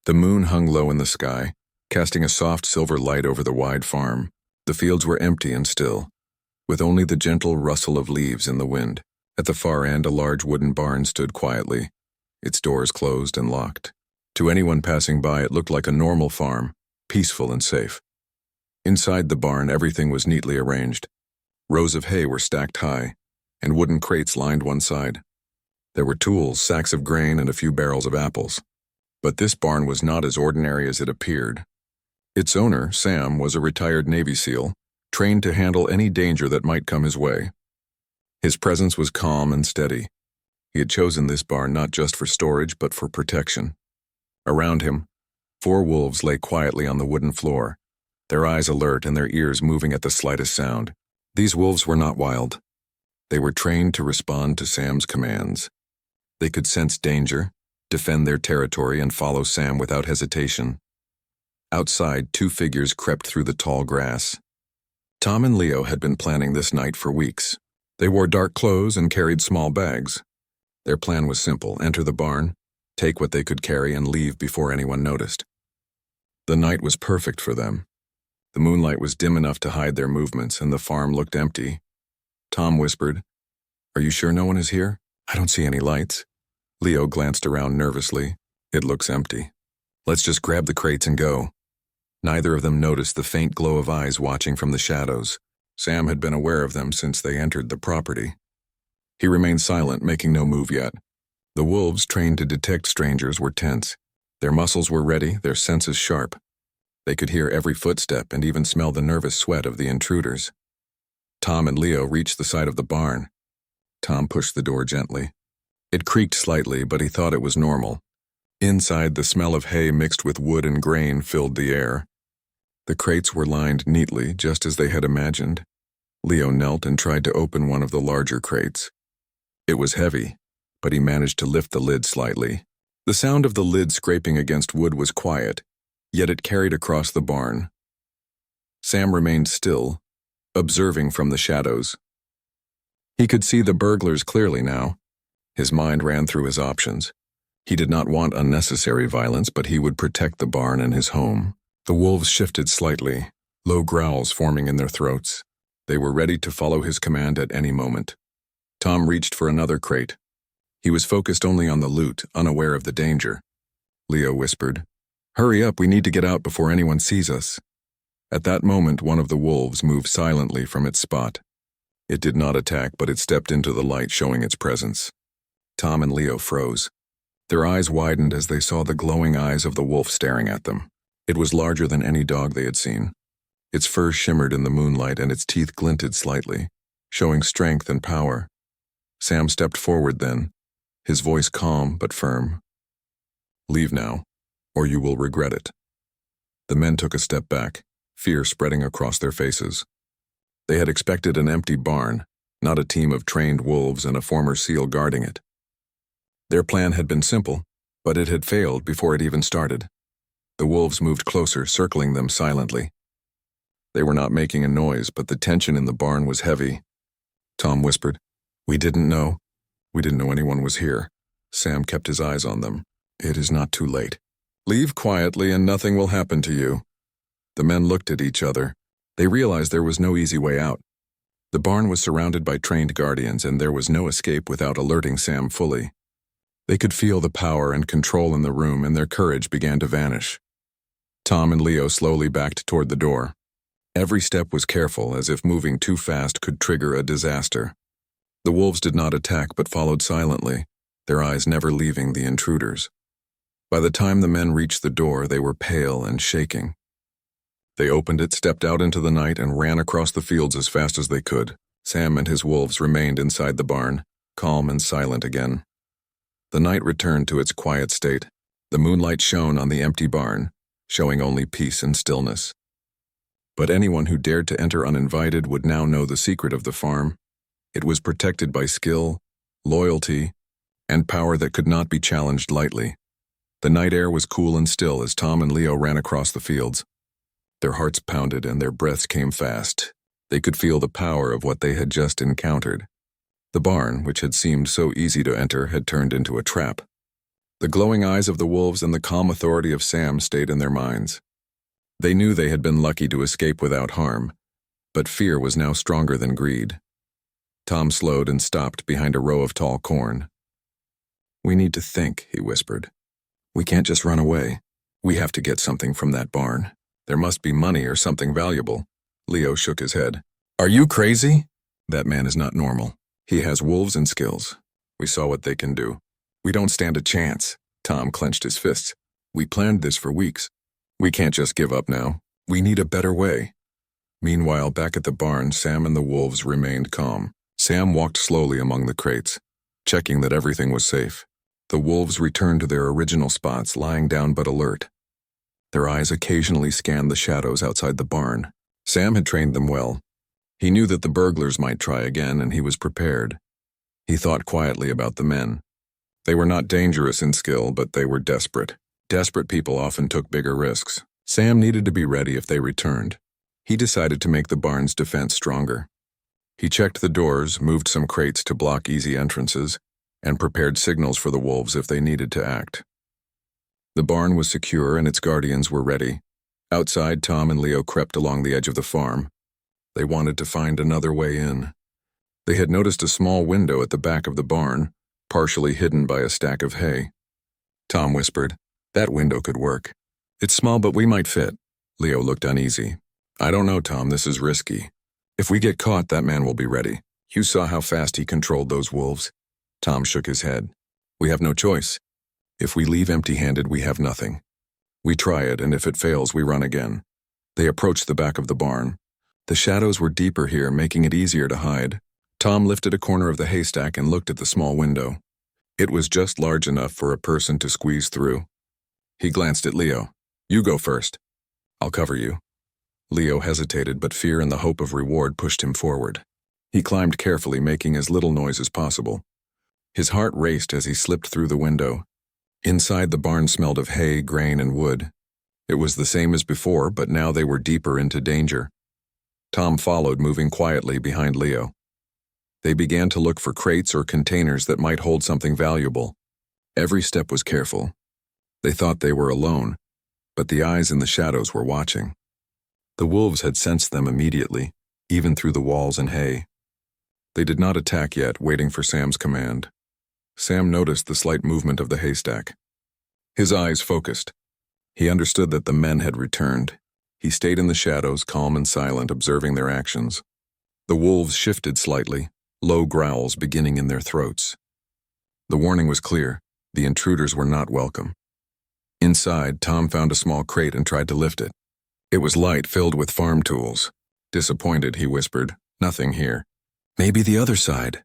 The moon hung low in the sky, casting a soft silver light over the wide farm. The fields were empty and still, with only the gentle rustle of leaves in the wind. At the far end, a large wooden barn stood quietly, its doors closed and locked. To anyone passing by, it looked like a normal farm, peaceful and safe. Inside the barn, everything was neatly arranged. Rows of hay were stacked high, and wooden crates lined one side. There were tools, sacks of grain, and a few barrels of apples. But this barn was not as ordinary as it appeared. Its owner, Sam, was a retired Navy SEAL, trained to handle any danger that might come his way. His presence was calm and steady. He had chosen this barn not just for storage, but for protection. Around him, 4 wolves lay quietly on the wooden floor, their eyes alert and their ears moving at the slightest sound. These wolves were not wild. They were trained to respond to Sam's commands. They could sense danger, defend their territory, and follow Sam without hesitation. Outside, 2 figures crept through the tall grass. Tom and Leo had been planning this night for weeks. They wore dark clothes and carried small bags. Their plan was simple: enter the barn, take what they could carry, and leave before anyone noticed. The night was perfect for them. The moonlight was dim enough to hide their movements, and the farm looked empty. Tom whispered, "Are you sure no one is here? I don't see any lights." Leo glanced around nervously. "It looks empty. Let's just grab the crates and go." Neither of them noticed the faint glow of eyes watching from the shadows. Sam had been aware of them since they entered the property. He remained silent, making no move yet. The wolves, trained to detect strangers, were tense. Their muscles were ready, their senses sharp. They could hear every footstep and even smell the nervous sweat of the intruders. Tom and Leo reached the side of the barn. Tom pushed the door gently. It creaked slightly, but he thought it was normal. Inside, the smell of hay mixed with wood and grain filled the air. The crates were lined neatly, just as they had imagined. Leo knelt and tried to open one of the larger crates. It was heavy, but he managed to lift the lid slightly. The sound of the lid scraping against wood was quiet, yet it carried across the barn. Sam remained still, observing from the shadows. He could see the burglars clearly now. His mind ran through his options. He did not want unnecessary violence, but he would protect the barn and his home. The wolves shifted slightly, low growls forming in their throats. They were ready to follow his command at any moment. Tom reached for another crate. He was focused only on the loot, unaware of the danger. Leo whispered, "Hurry up, we need to get out before anyone sees us." At that moment, one of the wolves moved silently from its spot. It did not attack, but it stepped into the light, showing its presence. Tom and Leo froze. Their eyes widened as they saw the glowing eyes of the wolf staring at them. It was larger than any dog they had seen. Its fur shimmered in the moonlight and its teeth glinted slightly, showing strength and power. Sam stepped forward then, his voice calm but firm. "Leave now, or you will regret it." The men took a step back, fear spreading across their faces. They had expected an empty barn, not a team of trained wolves and a former SEAL guarding it. Their plan had been simple, but it had failed before it even started. The wolves moved closer, circling them silently. They were not making a noise, but the tension in the barn was heavy. Tom whispered, We didn't know anyone was here." Sam kept his eyes on them. "It is not too late. Leave quietly and nothing will happen to you." The men looked at each other. They realized there was no easy way out. The barn was surrounded by trained guardians, and there was no escape without alerting Sam fully. They could feel the power and control in the room, and their courage began to vanish. Tom and Leo slowly backed toward the door. Every step was careful, as if moving too fast could trigger a disaster. The wolves did not attack but followed silently, their eyes never leaving the intruders. By the time the men reached the door, they were pale and shaking. They opened it, stepped out into the night, and ran across the fields as fast as they could. Sam and his wolves remained inside the barn, calm and silent again. The night returned to its quiet state. The moonlight shone on the empty barn, showing only peace and stillness. But anyone who dared to enter uninvited would now know the secret of the farm. It was protected by skill, loyalty, and power that could not be challenged lightly. The night air was cool and still as Tom and Leo ran across the fields. Their hearts pounded and their breaths came fast. They could feel the power of what they had just encountered. The barn, which had seemed so easy to enter, had turned into a trap. The glowing eyes of the wolves and the calm authority of Sam stayed in their minds. They knew they had been lucky to escape without harm, but fear was now stronger than greed. Tom slowed and stopped behind a row of tall corn. "We need to think," he whispered. "We can't just run away. We have to get something from that barn. There must be money or something valuable." Leo shook his head. "Are you crazy? That man is not normal. He has wolves and skills. We saw what they can do. We don't stand a chance." Tom clenched his fists. "We planned this for weeks. We can't just give up now. We need a better way." Meanwhile, back at the barn, Sam and the wolves remained calm. Sam walked slowly among the crates, checking that everything was safe. The wolves returned to their original spots, lying down but alert. Their eyes occasionally scanned the shadows outside the barn. Sam had trained them well. He knew that the burglars might try again, and he was prepared. He thought quietly about the men. They were not dangerous in skill, but they were desperate. Desperate people often took bigger risks. Sam needed to be ready if they returned. He decided to make the barn's defense stronger. He checked the doors, moved some crates to block easy entrances, and prepared signals for the wolves if they needed to act. The barn was secure and its guardians were ready. Outside, Tom and Leo crept along the edge of the farm. They wanted to find another way in. They had noticed a small window at the back of the barn, partially hidden by a stack of hay. Tom whispered, "That window could work. It's small, but we might fit." Leo looked uneasy. "I don't know, Tom, this is risky. If we get caught, that man will be ready. You saw how fast he controlled those wolves." Tom shook his head. "We have no choice. If we leave empty-handed, we have nothing. We try it, and if it fails, we run again." They approached the back of the barn. The shadows were deeper here, making it easier to hide. Tom lifted a corner of the haystack and looked at the small window. It was just large enough for a person to squeeze through. He glanced at Leo. "You go first. I'll cover you." Leo hesitated, but fear and the hope of reward pushed him forward. He climbed carefully, making as little noise as possible. His heart raced as he slipped through the window. Inside, the barn smelled of hay, grain, and wood. It was the same as before, but now they were deeper into danger. Tom followed, moving quietly behind Leo. They began to look for crates or containers that might hold something valuable. Every step was careful. They thought they were alone, but the eyes in the shadows were watching. The wolves had sensed them immediately, even through the walls and hay. They did not attack yet, waiting for Sam's command. Sam noticed the slight movement of the haystack. His eyes focused. He understood that the men had returned. He stayed in the shadows, calm and silent, observing their actions. The wolves shifted slightly, low growls beginning in their throats. The warning was clear. The intruders were not welcome. Inside, Tom found a small crate and tried to lift it. It was light, filled with farm tools. Disappointed, he whispered, "Nothing here." "Maybe the other side."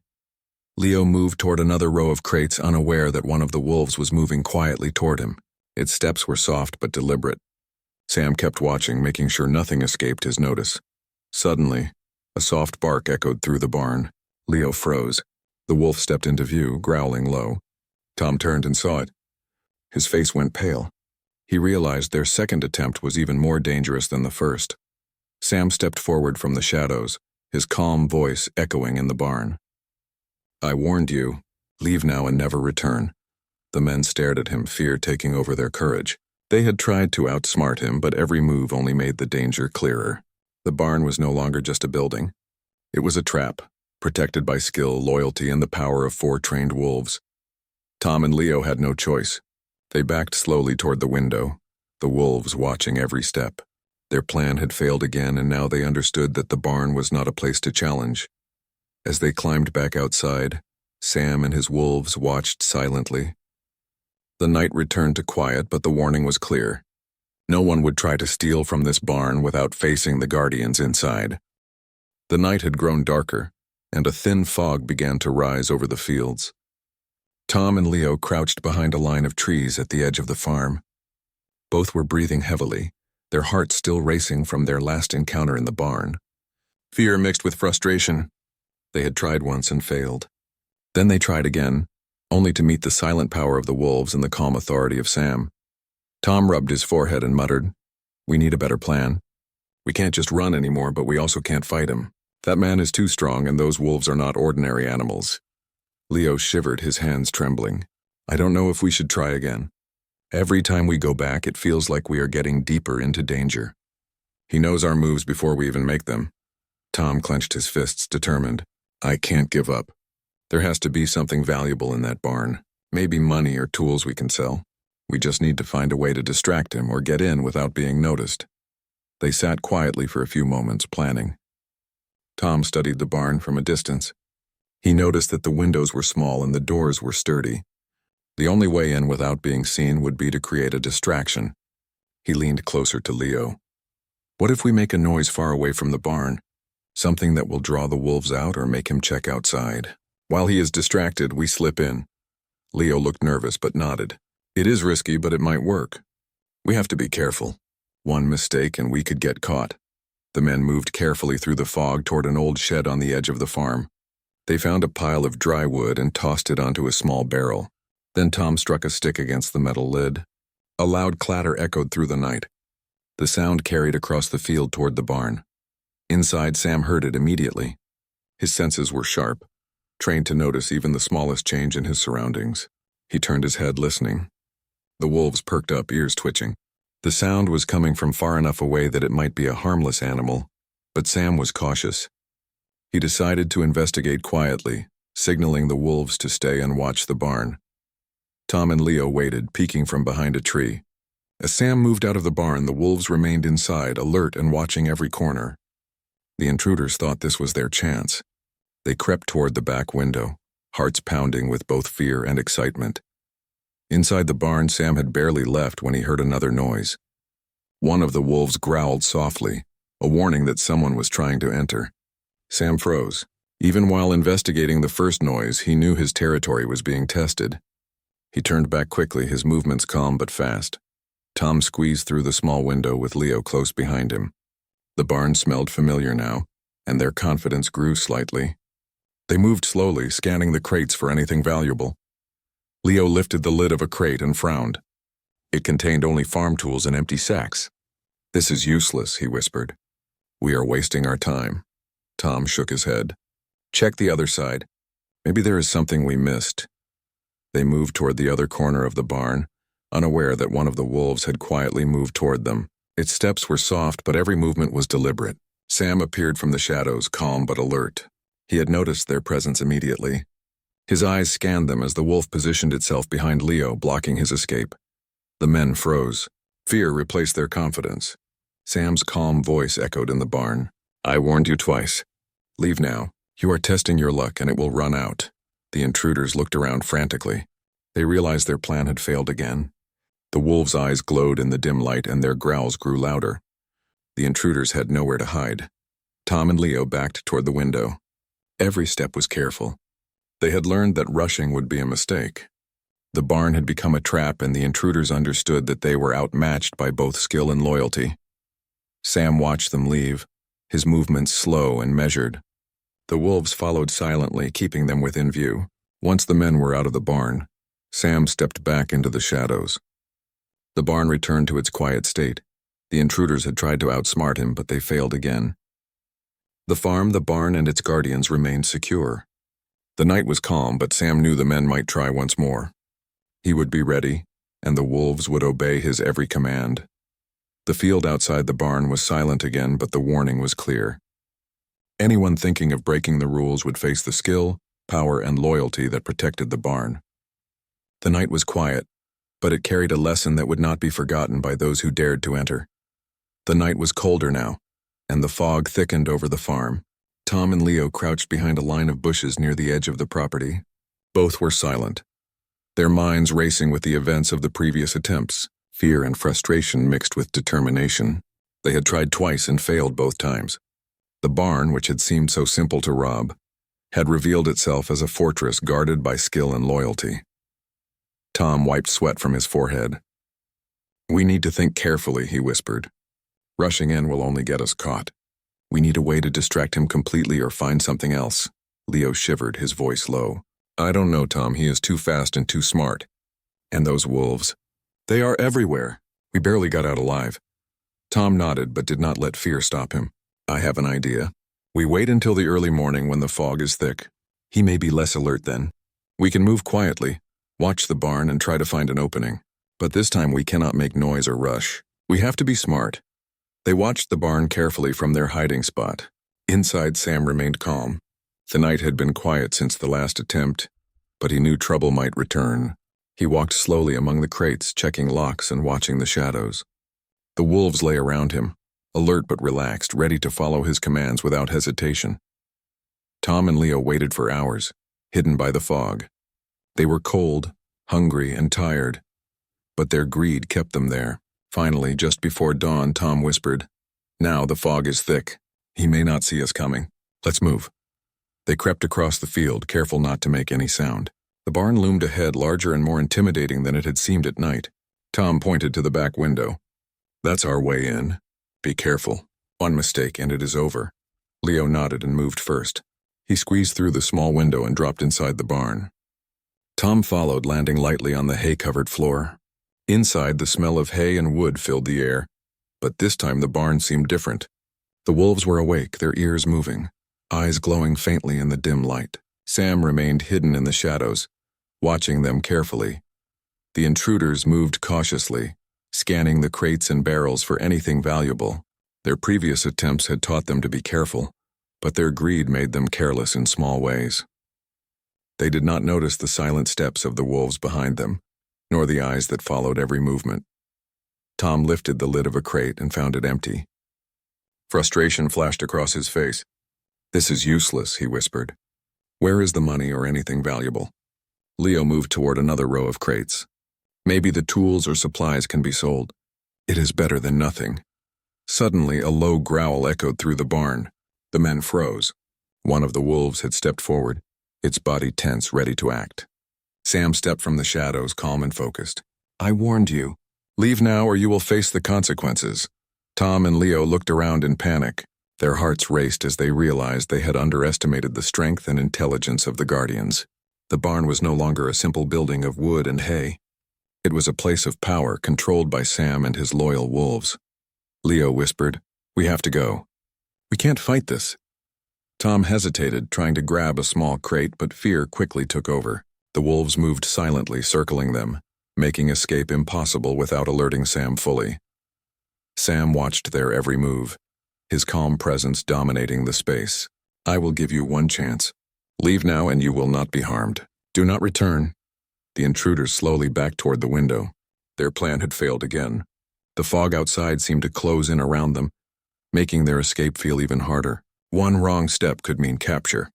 Leo moved toward another row of crates, unaware that one of the wolves was moving quietly toward him. Its steps were soft but deliberate. Sam kept watching, making sure nothing escaped his notice. Suddenly, a soft bark echoed through the barn. Leo froze. The wolf stepped into view, growling low. Tom turned and saw it. His face went pale. He realized their second attempt was even more dangerous than the first. Sam stepped forward from the shadows, his calm voice echoing in the barn. "I warned you. Leave now and never return." The men stared at him, fear taking over their courage. They had tried to outsmart him, but every move only made the danger clearer. The barn was no longer just a building. It was a trap, protected by skill, loyalty, and the power of 4 trained wolves. Tom and Leo had no choice. They backed slowly toward the window, the wolves watching every step. Their plan had failed again, and now they understood that the barn was not a place to challenge. As they climbed back outside, Sam and his wolves watched silently. The night returned to quiet, but the warning was clear. No one would try to steal from this barn without facing the guardians inside. The night had grown darker, and a thin fog began to rise over the fields. Tom and Leo crouched behind a line of trees at the edge of the farm. Both were breathing heavily, their hearts still racing from their last encounter in the barn. Fear mixed with frustration. They had tried once and failed. Then they tried again, only to meet the silent power of the wolves and the calm authority of Sam. Tom rubbed his forehead and muttered, "We need a better plan. We can't just run anymore, but we also can't fight him. That man is too strong, and those wolves are not ordinary animals." Leo shivered, his hands trembling. I don't know if we should try again. Every time we go back, it feels like we are getting deeper into danger. He knows our moves before we even make them. Tom clenched his fists, determined. I can't give up. There has to be something valuable in that barn. Maybe money or tools we can sell. We just need to find a way to distract him or get in without being noticed. They sat quietly for a few moments, planning. Tom studied the barn from a distance. He noticed that the windows were small and the doors were sturdy. The only way in without being seen would be to create a distraction. He leaned closer to Leo. What if we make a noise far away from the barn? Something that will draw the wolves out or make him check outside. While he is distracted, we slip in. Leo looked nervous but nodded. It is risky, but it might work. We have to be careful. One mistake and we could get caught. The men moved carefully through the fog toward an old shed on the edge of the farm. They found a pile of dry wood and tossed it onto a small barrel. Then Tom struck a stick against the metal lid. A loud clatter echoed through the night. The sound carried across the field toward the barn. Inside, Sam heard it immediately. His senses were sharp, trained to notice even the smallest change in his surroundings. He turned his head, listening. The wolves perked up, ears twitching. The sound was coming from far enough away that it might be a harmless animal, but Sam was cautious. He decided to investigate quietly, signaling the wolves to stay and watch the barn. Tom and Leo waited, peeking from behind a tree. As Sam moved out of the barn, the wolves remained inside, alert and watching every corner. The intruders thought this was their chance. They crept toward the back window, hearts pounding with both fear and excitement. Inside the barn, Sam had barely left when he heard another noise. One of the wolves growled softly, a warning that someone was trying to enter. Sam froze. Even while investigating the first noise, he knew his territory was being tested. He turned back quickly, his movements calm but fast. Tom squeezed through the small window with Leo close behind him. The barn smelled familiar now, and their confidence grew slightly. They moved slowly, scanning the crates for anything valuable. Leo lifted the lid of a crate and frowned. It contained only farm tools and empty sacks. This is useless, he whispered. We are wasting our time. Tom shook his head. Check the other side. Maybe there is something we missed. They moved toward the other corner of the barn, unaware that one of the wolves had quietly moved toward them. Its steps were soft, but every movement was deliberate. Sam appeared from the shadows, calm but alert. He had noticed their presence immediately. His eyes scanned them as the wolf positioned itself behind Leo, blocking his escape. The men froze. Fear replaced their confidence. Sam's calm voice echoed in the barn. I warned you twice. Leave now. You are testing your luck and it will run out. The intruders looked around frantically. They realized their plan had failed again. The wolves' eyes glowed in the dim light and their growls grew louder. The intruders had nowhere to hide. Tom and Leo backed toward the window. Every step was careful. They had learned that rushing would be a mistake. The barn had become a trap and the intruders understood that they were outmatched by both skill and loyalty. Sam watched them leave, his movements slow and measured. The wolves followed silently, keeping them within view. Once the men were out of the barn, Sam stepped back into the shadows. The barn returned to its quiet state. The intruders had tried to outsmart him, but they failed again. The farm, the barn, and its guardians remained secure. The night was calm, but Sam knew the men might try once more. He would be ready, and the wolves would obey his every command. The field outside the barn was silent again, but the warning was clear. Anyone thinking of breaking the rules would face the skill, power, and loyalty that protected the barn. The night was quiet, but it carried a lesson that would not be forgotten by those who dared to enter. The night was colder now, and the fog thickened over the farm. Tom and Leo crouched behind a line of bushes near the edge of the property. Both were silent, their minds racing with the events of the previous attempts, fear and frustration mixed with determination. They had tried twice and failed both times. The barn, which had seemed so simple to rob, had revealed itself as a fortress guarded by skill and loyalty. Tom wiped sweat from his forehead. We need to think carefully, he whispered. Rushing in will only get us caught. We need a way to distract him completely or find something else. Leo shivered, his voice low. I don't know, Tom. He is too fast and too smart. And those wolves. They are everywhere. We barely got out alive. Tom nodded but did not let fear stop him. I have an idea. We wait until the early morning when the fog is thick. He may be less alert then. We can move quietly, Watch the barn and try to find an opening. But this time we cannot make noise or rush. We have to be smart. They watched the barn carefully from their hiding spot. Inside, Sam remained calm. The night had been quiet since the last attempt, but he knew trouble might return. He walked slowly among the crates, checking locks and watching the shadows. The wolves lay around him, alert but relaxed, ready to follow his commands without hesitation. Tom and Leo waited for hours, hidden by the fog. They were cold, hungry, and tired, but their greed kept them there. Finally, just before dawn, Tom whispered, "Now the fog is thick. He may not see us coming. Let's move." They crept across the field, careful not to make any sound. The barn loomed ahead, larger and more intimidating than it had seemed at night. Tom pointed to the back window. "That's our way in. Be careful. One mistake and it is over." Leo nodded and moved first. He squeezed through the small window and dropped inside the barn. Tom followed, landing lightly on the hay-covered floor. Inside, the smell of hay and wood filled the air, but this time the barn seemed different. The wolves were awake, their ears moving, eyes glowing faintly in the dim light. Sam remained hidden in the shadows, watching them carefully. The intruders moved cautiously, scanning the crates and barrels for anything valuable. Their previous attempts had taught them to be careful, but their greed made them careless in small ways. They did not notice the silent steps of the wolves behind them, nor the eyes that followed every movement. Tom lifted the lid of a crate and found it empty. Frustration flashed across his face. "This is useless," he whispered. "Where is the money or anything valuable?" Leo moved toward another row of crates. "Maybe the tools or supplies can be sold. It is better than nothing." Suddenly, a low growl echoed through the barn. The men froze. One of the wolves had stepped forward, its body tense, ready to act. Sam stepped from the shadows, calm and focused. "I warned you. Leave now or you will face the consequences." Tom and Leo looked around in panic. Their hearts raced as they realized they had underestimated the strength and intelligence of the Guardians. The barn was no longer a simple building of wood and hay. It was a place of power controlled by Sam and his loyal wolves. Leo whispered, "We have to go. We can't fight this." Tom hesitated, trying to grab a small crate, but fear quickly took over. The wolves moved silently, circling them, making escape impossible without alerting Sam fully. Sam watched their every move, his calm presence dominating the space. "I will give you one chance. Leave now and you will not be harmed. Do not return." The intruders slowly backed toward the window. Their plan had failed again. The fog outside seemed to close in around them, making their escape feel even harder. One wrong step could mean capture.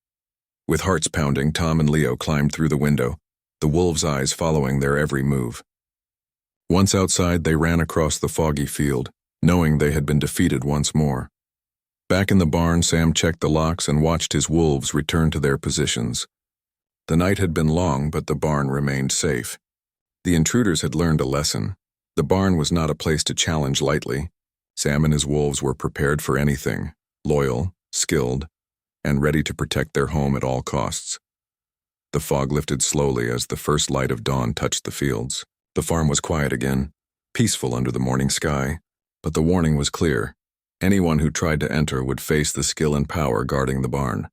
With hearts pounding, Tom and Leo climbed through the window, the wolves' eyes following their every move. Once outside, they ran across the foggy field, knowing they had been defeated once more. Back in the barn, Sam checked the locks and watched his wolves return to their positions. The night had been long, but the barn remained safe. The intruders had learned a lesson. The barn was not a place to challenge lightly. Sam and his wolves were prepared for anything, loyal, skilled, and ready to protect their home at all costs. The fog lifted slowly as the first light of dawn touched the fields. The farm was quiet again, peaceful under the morning sky, but the warning was clear. Anyone who tried to enter would face the skill and power guarding the barn.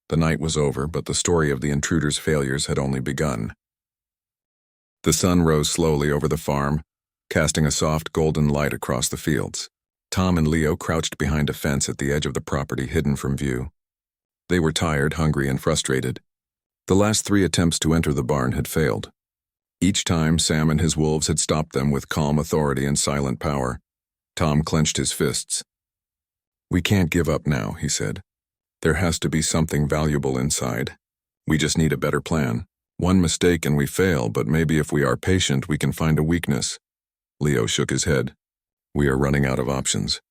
The night was over, but the story of the intruders' failures had only begun. The sun rose slowly over the farm, casting a soft golden light across the fields. Tom and Leo crouched behind a fence at the edge of the property, hidden from view. They were tired, hungry, and frustrated. The last 3 attempts to enter the barn had failed. Each time, Sam and his wolves had stopped them with calm authority and silent power. Tom clenched his fists. "We can't give up now," he said. "There has to be something valuable inside. We just need a better plan. One mistake and we fail, but maybe if we are patient, we can find a weakness." Leo shook his head. "We are running out of options.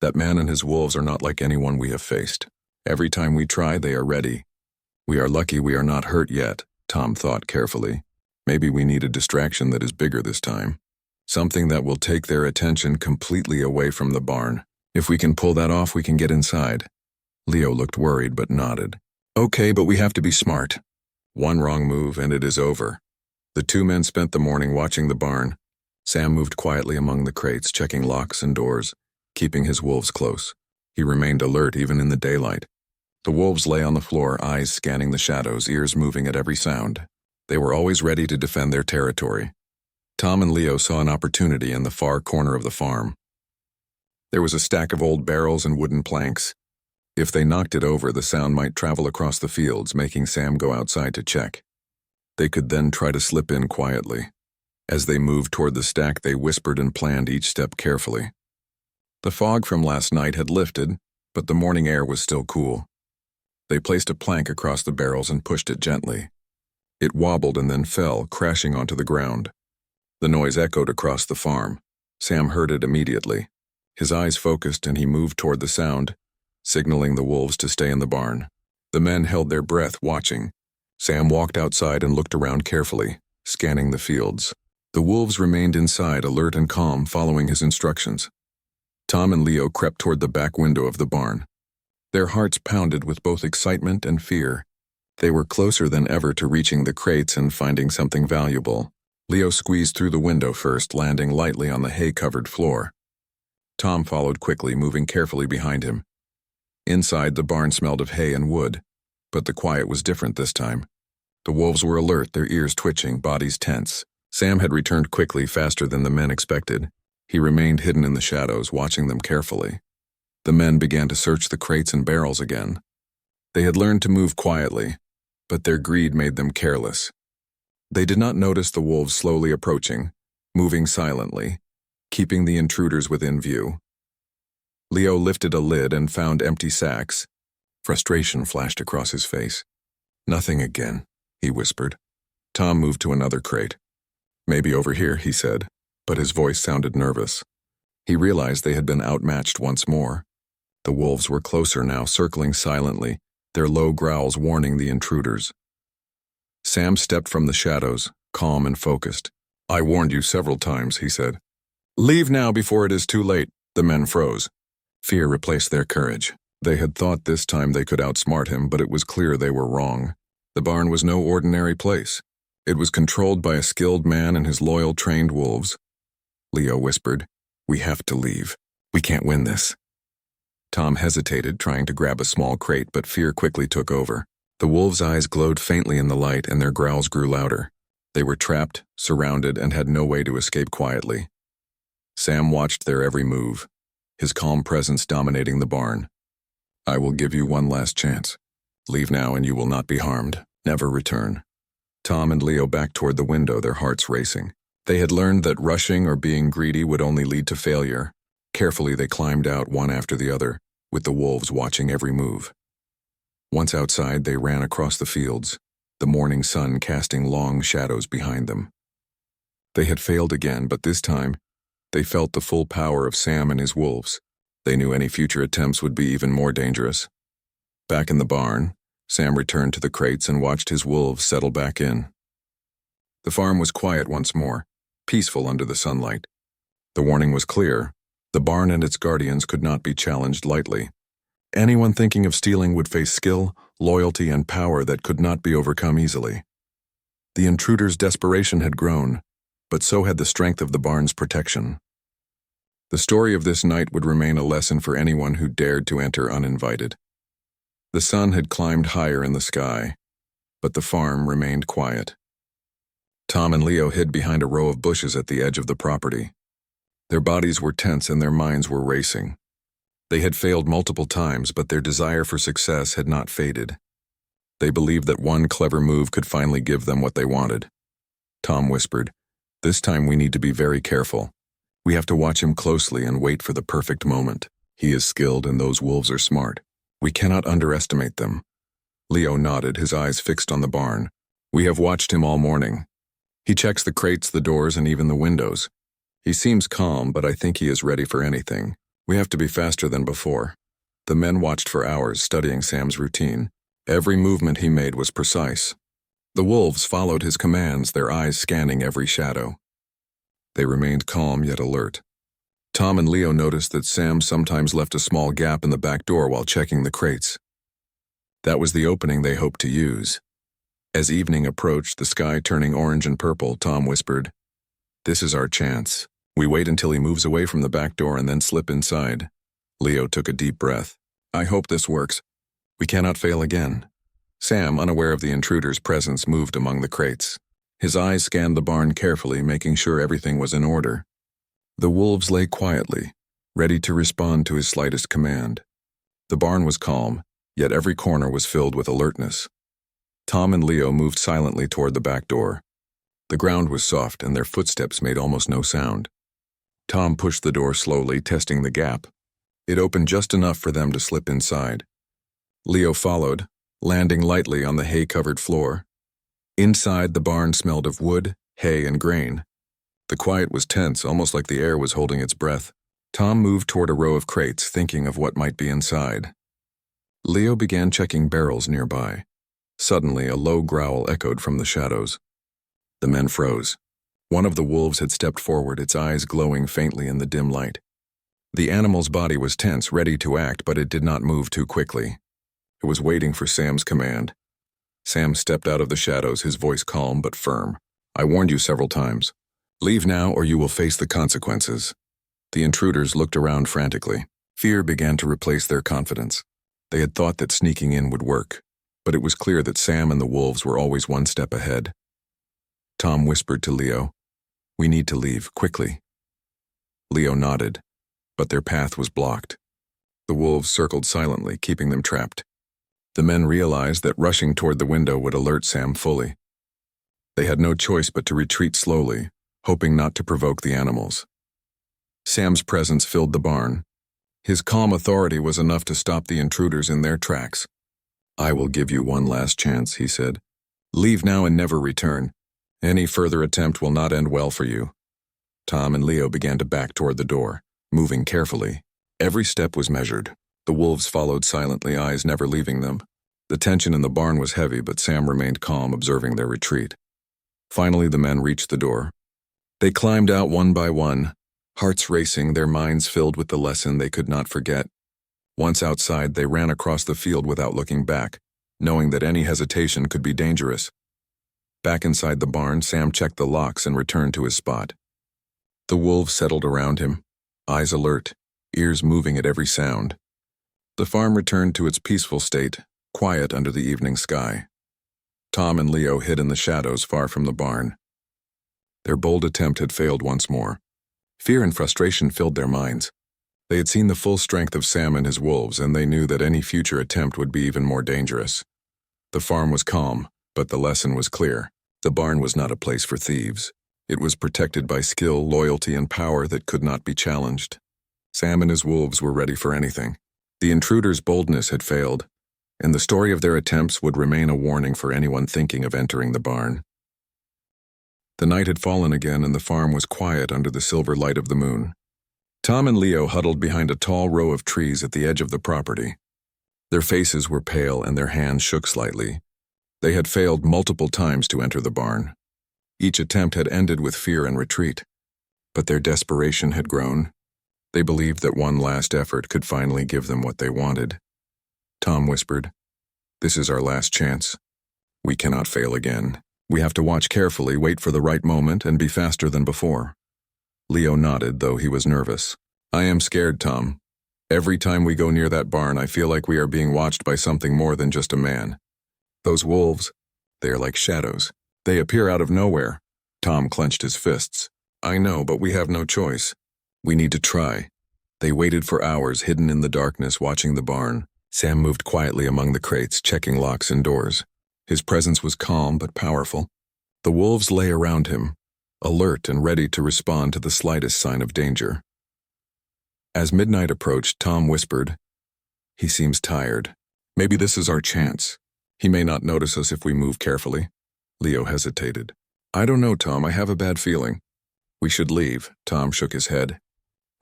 That man and his wolves are not like anyone we have faced. Every time we try, they are ready. We are lucky we are not hurt yet," Tom thought carefully. "Maybe we need a distraction that is bigger this time. Something that will take their attention completely away from the barn. If we can pull that off, we can get inside." Leo looked worried but nodded. "Okay, but we have to be smart. One wrong move and it is over." The 2 men spent the morning watching the barn. Sam moved quietly among the crates, checking locks and doors, keeping his wolves close. He remained alert even in the daylight. The wolves lay on the floor, eyes scanning the shadows, ears moving at every sound. They were always ready to defend their territory. Tom and Leo saw an opportunity in the far corner of the farm. There was a stack of old barrels and wooden planks. If they knocked it over, the sound might travel across the fields, making Sam go outside to check. They could then try to slip in quietly. As they moved toward the stack, they whispered and planned each step carefully. The fog from last night had lifted, but the morning air was still cool. They placed a plank across the barrels and pushed it gently. It wobbled and then fell, crashing onto the ground. The noise echoed across the farm. Sam heard it immediately. His eyes focused and he moved toward the sound, signaling the wolves to stay in the barn. The men held their breath, watching. Sam walked outside and looked around carefully, scanning the fields. The wolves remained inside, alert and calm, following his instructions. Tom and Leo crept toward the back window of the barn. Their hearts pounded with both excitement and fear. They were closer than ever to reaching the crates and finding something valuable. Leo squeezed through the window first, landing lightly on the hay-covered floor. Tom followed quickly, moving carefully behind him. Inside, the barn smelled of hay and wood, but the quiet was different this time. The wolves were alert, their ears twitching, bodies tense. Sam had returned quickly, faster than the men expected. He remained hidden in the shadows, watching them carefully. The men began to search the crates and barrels again. They had learned to move quietly, but their greed made them careless. They did not notice the wolves slowly approaching, moving silently, keeping the intruders within view. Leo lifted a lid and found empty sacks. Frustration flashed across his face. "Nothing again," he whispered. Tom moved to another crate. "Maybe over here," he said, but his voice sounded nervous. He realized they had been outmatched once more. The wolves were closer now, circling silently, their low growls warning the intruders. Sam stepped from the shadows, calm and focused. "I warned you several times," he said. "Leave now before it is too late." The men froze. Fear replaced their courage. They had thought this time they could outsmart him, but it was clear they were wrong. The barn was no ordinary place. It was controlled by a skilled man and his loyal, trained wolves. Leo whispered, "We have to leave. We can't win this." Tom hesitated, trying to grab a small crate, but fear quickly took over. The wolves' eyes glowed faintly in the light, and their growls grew louder. They were trapped, surrounded, and had no way to escape quietly. Sam watched their every move, his calm presence dominating the barn. "I will give you one last chance. Leave now and you will not be harmed. Never return." Tom and Leo backed toward the window, their hearts racing. They had learned that rushing or being greedy would only lead to failure. Carefully, they climbed out one after the other, with the wolves watching every move. Once outside, they ran across the fields, the morning sun casting long shadows behind them. They had failed again, but this time, they felt the full power of Sam and his wolves. They knew any future attempts would be even more dangerous. Back in the barn, Sam returned to the crates and watched his wolves settle back in. The farm was quiet once more, peaceful under the sunlight. The warning was clear. The barn and its guardians could not be challenged lightly. Anyone thinking of stealing would face skill, loyalty, and power that could not be overcome easily. The intruders' desperation had grown, but so had the strength of the barn's protection. The story of this night would remain a lesson for anyone who dared to enter uninvited. The sun had climbed higher in the sky, but the farm remained quiet. Tom and Leo hid behind a row of bushes at the edge of the property. Their bodies were tense and their minds were racing. They had failed multiple times, but their desire for success had not faded. They believed that one clever move could finally give them what they wanted. Tom whispered, "This time we need to be very careful. We have to watch him closely and wait for the perfect moment. He is skilled and those wolves are smart. We cannot underestimate them." Leo nodded, his eyes fixed on the barn. "We have watched him all morning. He checks the crates, the doors, and even the windows. He seems calm, but I think he is ready for anything. We have to be faster than before." The men watched for hours, studying Sam's routine. Every movement he made was precise. The wolves followed his commands, their eyes scanning every shadow. They remained calm yet alert. Tom and Leo noticed that Sam sometimes left a small gap in the back door while checking the crates. That was the opening they hoped to use. As evening approached, the sky turning orange and purple, Tom whispered, "This is our chance. We wait until he moves away from the back door and then slip inside." Leo took a deep breath. "I hope this works. We cannot fail again." Sam, unaware of the intruder's presence, moved among the crates. His eyes scanned the barn carefully, making sure everything was in order. The wolves lay quietly, ready to respond to his slightest command. The barn was calm, yet every corner was filled with alertness. Tom and Leo moved silently toward the back door. The ground was soft and their footsteps made almost no sound. Tom pushed the door slowly, testing the gap. It opened just enough for them to slip inside. Leo followed, landing lightly on the hay-covered floor. Inside, the barn smelled of wood, hay, and grain. The quiet was tense, almost like the air was holding its breath. Tom moved toward a row of crates, thinking of what might be inside. Leo began checking barrels nearby. Suddenly, a low growl echoed from the shadows. The men froze. One of the wolves had stepped forward, its eyes glowing faintly in the dim light. The animal's body was tense, ready to act, but it did not move too quickly. It was waiting for Sam's command. Sam stepped out of the shadows, his voice calm but firm. "I warned you several times. Leave now or you will face the consequences." The intruders looked around frantically. Fear began to replace their confidence. They had thought that sneaking in would work, but it was clear that Sam and the wolves were always one step ahead. Tom whispered to Leo, "We need to leave, quickly." Leo nodded, but their path was blocked. The wolves circled silently, keeping them trapped. The men realized that rushing toward the window would alert Sam fully. They had no choice but to retreat slowly, hoping not to provoke the animals. Sam's presence filled the barn. His calm authority was enough to stop the intruders in their tracks. "I will give you one last chance," he said. "Leave now and never return. Any further attempt will not end well for you." Tom and Leo began to back toward the door, moving carefully. Every step was measured. The wolves followed silently, eyes never leaving them. The tension in the barn was heavy, but Sam remained calm, observing their retreat. Finally, the men reached the door. They climbed out one by one, hearts racing, their minds filled with the lesson they could not forget. Once outside, they ran across the field without looking back, knowing that any hesitation could be dangerous. Back inside the barn, Sam checked the locks and returned to his spot. The wolves settled around him, eyes alert, ears moving at every sound. The farm returned to its peaceful state, quiet under the evening sky. Tom and Leo hid in the shadows far from the barn. Their bold attempt had failed once more. Fear and frustration filled their minds. They had seen the full strength of Sam and his wolves, and they knew that any future attempt would be even more dangerous. The farm was calm, but the lesson was clear. The barn was not a place for thieves. It was protected by skill, loyalty, and power that could not be challenged. Sam and his wolves were ready for anything. The intruders' boldness had failed, and the story of their attempts would remain a warning for anyone thinking of entering the barn. The night had fallen again, and the farm was quiet under the silver light of the moon. Tom and Leo huddled behind a tall row of trees at the edge of the property. Their faces were pale and their hands shook slightly. They had failed multiple times to enter the barn. Each attempt had ended with fear and retreat, but their desperation had grown. They believed that one last effort could finally give them what they wanted. Tom whispered, "This is our last chance. We cannot fail again. We have to watch carefully, wait for the right moment, and be faster than before." Leo nodded, though he was nervous. "I am scared, Tom. Every time we go near that barn, I feel like we are being watched by something more than just a man. Those wolves, they are like shadows. They appear out of nowhere." Tom clenched his fists. "I know, but we have no choice. We need to try." They waited for hours, hidden in the darkness, watching the barn. Sam moved quietly among the crates, checking locks and doors. His presence was calm but powerful. The wolves lay around him, alert and ready to respond to the slightest sign of danger. As midnight approached, Tom whispered, "He seems tired. Maybe this is our chance. He may not notice us if we move carefully." Leo hesitated. "I don't know, Tom. I have a bad feeling." "We should leave." Tom shook his head.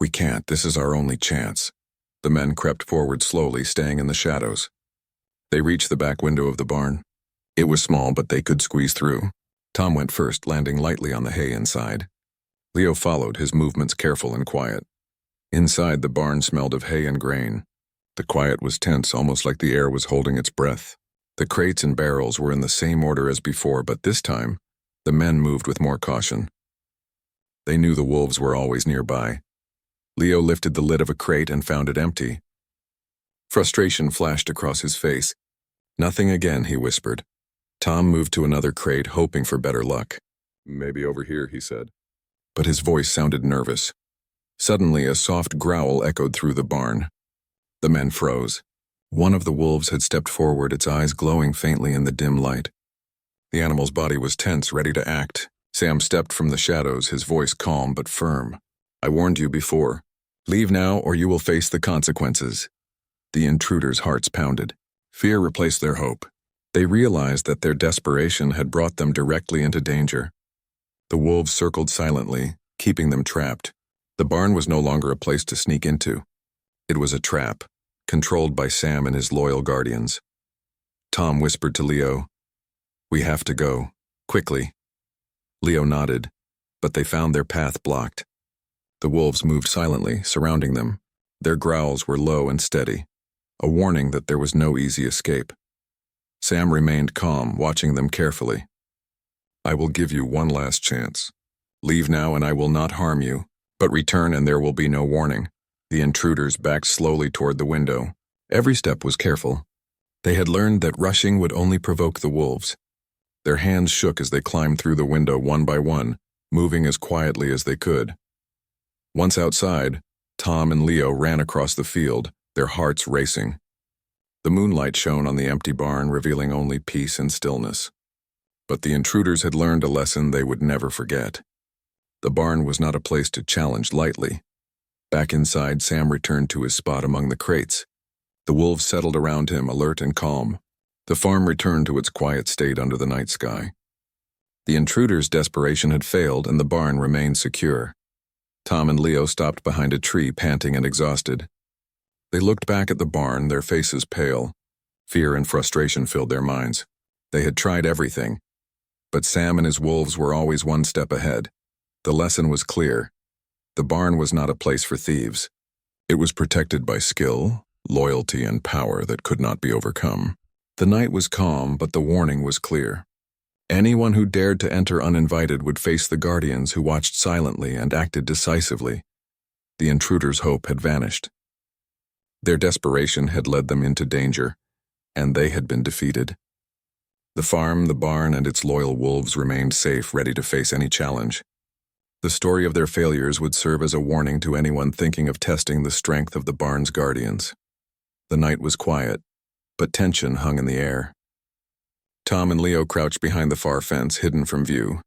"We can't. This is our only chance." The men crept forward slowly, staying in the shadows. They reached the back window of the barn. It was small, but they could squeeze through. Tom went first, landing lightly on the hay inside. Leo followed, his movements careful and quiet. Inside, the barn smelled of hay and grain. The quiet was tense, almost like the air was holding its breath. The crates and barrels were in the same order as before, but this time, the men moved with more caution. They knew the wolves were always nearby. Leo lifted the lid of a crate and found it empty. Frustration flashed across his face. Nothing again, he whispered. Tom moved to another crate, hoping for better luck. Maybe over here, he said. But his voice sounded nervous. Suddenly, a soft growl echoed through the barn. The men froze. One of the wolves had stepped forward, its eyes glowing faintly in the dim light. The animal's body was tense, ready to act. Sam stepped from the shadows, his voice calm but firm. I warned you before. Leave now or you will face the consequences. The intruders' hearts pounded. Fear replaced their hope. They realized that their desperation had brought them directly into danger. The wolves circled silently, keeping them trapped. The barn was no longer a place to sneak into. It was a trap, controlled by Sam and his loyal guardians. Tom whispered to Leo, "We have to go, quickly." Leo nodded, but they found their path blocked. The wolves moved silently, surrounding them. Their growls were low and steady, a warning that there was no easy escape. Sam remained calm, watching them carefully. I will give you one last chance. Leave now and I will not harm you, but return and there will be no warning. The intruders backed slowly toward the window. Every step was careful. They had learned that rushing would only provoke the wolves. Their hands shook as they climbed through the window one by one, moving as quietly as they could. Once outside, Tom and Leo ran across the field, their hearts racing. The moonlight shone on the empty barn, revealing only peace and stillness. But the intruders had learned a lesson they would never forget. The barn was not a place to challenge lightly. Back inside, Sam returned to his spot among the crates. The wolves settled around him, alert and calm. The farm returned to its quiet state under the night sky. The intruders' desperation had failed, and the barn remained secure. Tom and Leo stopped behind a tree, panting and exhausted. They looked back at the barn, their faces pale. Fear and frustration filled their minds. They had tried everything, but Sam and his wolves were always one step ahead. The lesson was clear. The barn was not a place for thieves. It was protected by skill, loyalty, and power that could not be overcome. The night was calm, but the warning was clear. Anyone who dared to enter uninvited would face the guardians who watched silently and acted decisively. The intruders' hope had vanished. Their desperation had led them into danger, and they had been defeated. The farm, the barn, and its loyal wolves remained safe, ready to face any challenge. The story of their failures would serve as a warning to anyone thinking of testing the strength of the barn's guardians. The night was quiet, but tension hung in the air. Tom and Leo crouched behind the far fence, hidden from view.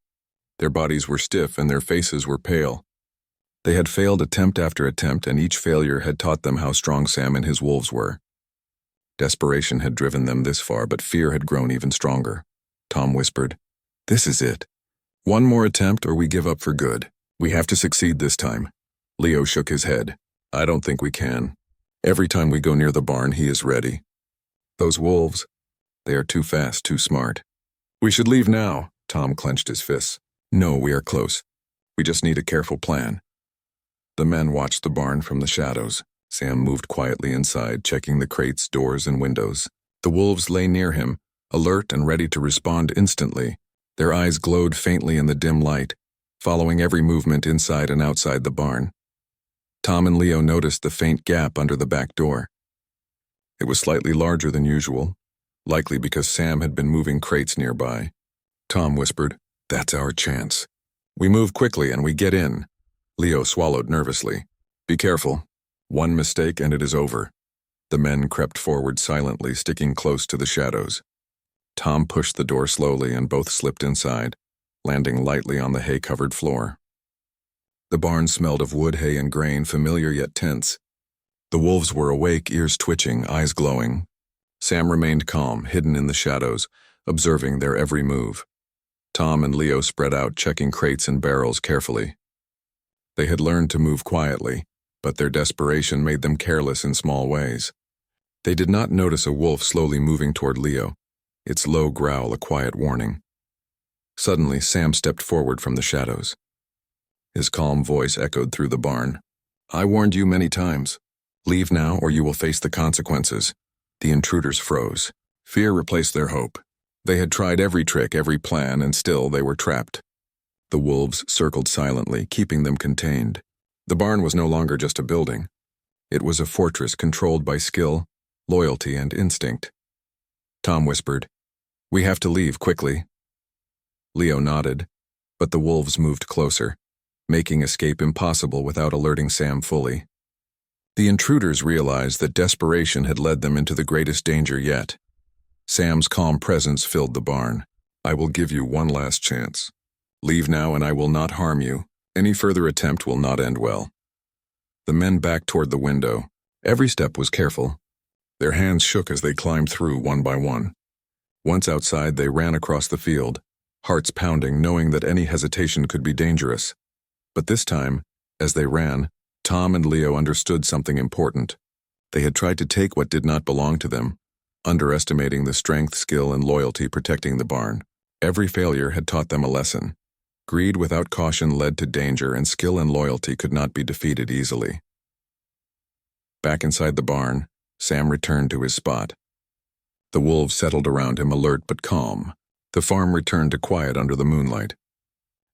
Their bodies were stiff and their faces were pale. They had failed attempt after attempt, and each failure had taught them how strong Sam and his wolves were. Desperation had driven them this far, but fear had grown even stronger. Tom whispered, "This is it. One more attempt or we give up for good. We have to succeed this time." Leo shook his head. "I don't think we can. Every time we go near the barn, he is ready. Those wolves, they are too fast, too smart. We should leave now." Tom clenched his fists. "No, we are close. We just need a careful plan." The men watched the barn from the shadows. Sam moved quietly inside, checking the crates, doors, and windows. The wolves lay near him, alert and ready to respond instantly. Their eyes glowed faintly in the dim light, following every movement inside and outside the barn. Tom and Leo noticed the faint gap under the back door. It was slightly larger than usual, likely because Sam had been moving crates nearby. Tom whispered, "That's our chance. We move quickly and we get in." Leo swallowed nervously. "Be careful. One mistake and it is over." The men crept forward silently, sticking close to the shadows. Tom pushed the door slowly and both slipped inside, landing lightly on the hay-covered floor. The barn smelled of wood, hay, and grain, familiar yet tense. The wolves were awake, ears twitching, eyes glowing. Sam remained calm, hidden in the shadows, observing their every move. Tom and Leo spread out, checking crates and barrels carefully. They had learned to move quietly, but their desperation made them careless in small ways. They did not notice a wolf slowly moving toward Leo, its low growl a quiet warning. Suddenly, Sam stepped forward from the shadows. His calm voice echoed through the barn. "I warned you many times. Leave now or you will face the consequences." The intruders froze. Fear replaced their hope. They had tried every trick, every plan, and still they were trapped. The wolves circled silently, keeping them contained. The barn was no longer just a building. It was a fortress controlled by skill, loyalty, and instinct. Tom whispered. "We have to leave, quickly." Leo nodded, but the wolves moved closer, making escape impossible without alerting Sam fully. The intruders realized that desperation had led them into the greatest danger yet. Sam's calm presence filled the barn. "I will give you one last chance. Leave now and I will not harm you. Any further attempt will not end well." The men backed toward the window. Every step was careful. Their hands shook as they climbed through one by one. Once outside, they ran across the field, hearts pounding, knowing that any hesitation could be dangerous. But this time, as they ran, Tom and Leo understood something important. They had tried to take what did not belong to them, underestimating the strength, skill, and loyalty protecting the barn. Every failure had taught them a lesson. Greed without caution led to danger, and skill and loyalty could not be defeated easily. Back inside the barn, Sam returned to his spot. The wolves settled around him, alert but calm. The farm returned to quiet under the moonlight.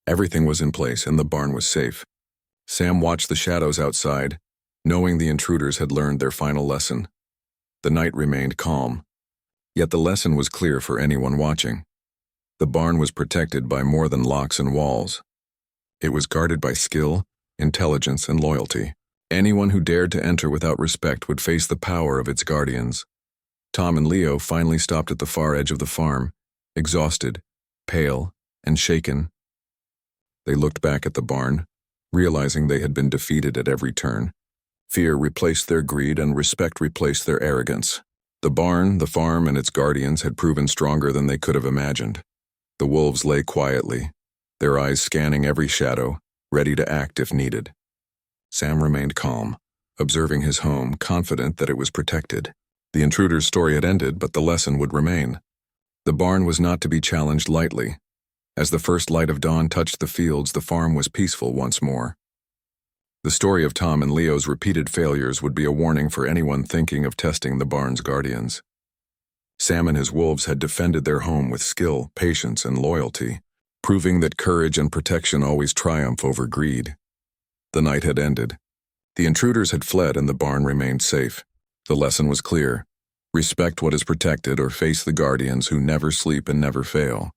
Everything was in place and the barn was safe. Sam watched the shadows outside, knowing the intruders had learned their final lesson. The night remained calm, yet the lesson was clear for anyone watching. The barn was protected by more than locks and walls. It was guarded by skill, intelligence, and loyalty. Anyone who dared to enter without respect would face the power of its guardians. Tom and Leo finally stopped at the far edge of the farm, exhausted, pale, and shaken. They looked back at the barn, realizing they had been defeated at every turn. Fear replaced their greed and respect replaced their arrogance. The barn, the farm, and its guardians had proven stronger than they could have imagined. The wolves lay quietly, their eyes scanning every shadow, ready to act if needed. Sam remained calm, observing his home, confident that it was protected. The intruder's story had ended, but the lesson would remain. The barn was not to be challenged lightly. As the first light of dawn touched the fields, the farm was peaceful once more. The story of Tom and Leo's repeated failures would be a warning for anyone thinking of testing the barn's guardians. Sam and his wolves had defended their home with skill, patience, and loyalty, proving that courage and protection always triumph over greed. The night had ended. The intruders had fled and the barn remained safe. The lesson was clear. Respect what is protected or face the guardians who never sleep and never fail.